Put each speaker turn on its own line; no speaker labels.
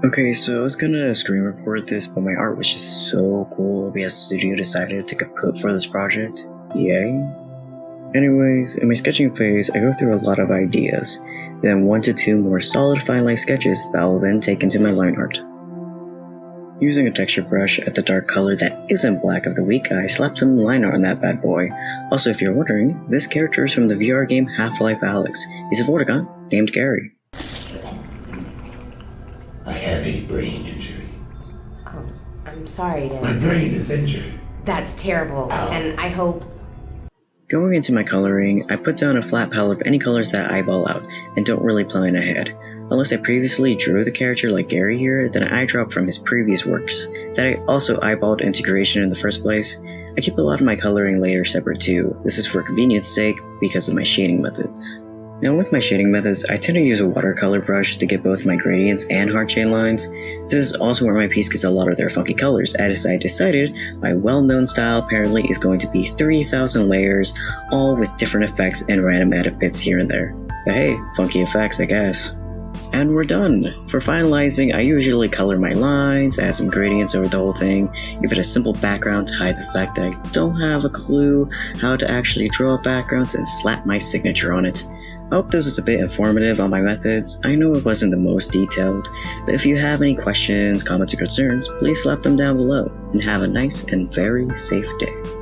Okay, so I was gonna screen record this, but my art was just so cool because the studio decided to kaput for this project. Yay. Anyways, in my sketching phase, I go through a lot of ideas, then 1 to 2 more solid fine line sketches that I will then take into my line art. Using a texture brush at the dark color that isn't black of the week, I slapped some line art on that bad boy. Also, if you're wondering, this character is from the VR game Half-Life Alyx. He's a Vortigaunt named Gary.
I have a brain injury.
Oh, I'm sorry to...
My brain is injured.
That's terrible,
Ow.
and I hope...
Going into my coloring, I put down a flat palette of any colors that I eyeball out, and don't really plan ahead. Unless I previously drew the character like Gary here, then I eyedrop from his previous works, that I also eyeballed into creation in the first place. I keep a lot of my coloring layers separate too. This is for convenience sake because of my shading methods. Now with my shading methods, I tend to use a watercolor brush to get both my gradients and hard shade lines. This is also where my piece gets a lot of their funky colors, as I decided my well-known style apparently is going to be 3,000 layers, all with different effects and random added bits here and there. But hey, funky effects I guess. And we're done! For finalizing, I usually color my lines, add some gradients over the whole thing, give it a simple background to hide the fact that I don't have a clue how to actually draw backgrounds, and slap my signature on it. I hope this was a bit informative on my methods. I know it wasn't the most detailed, but if you have any questions, comments, or concerns, please slap them down below, and have a nice and very safe day.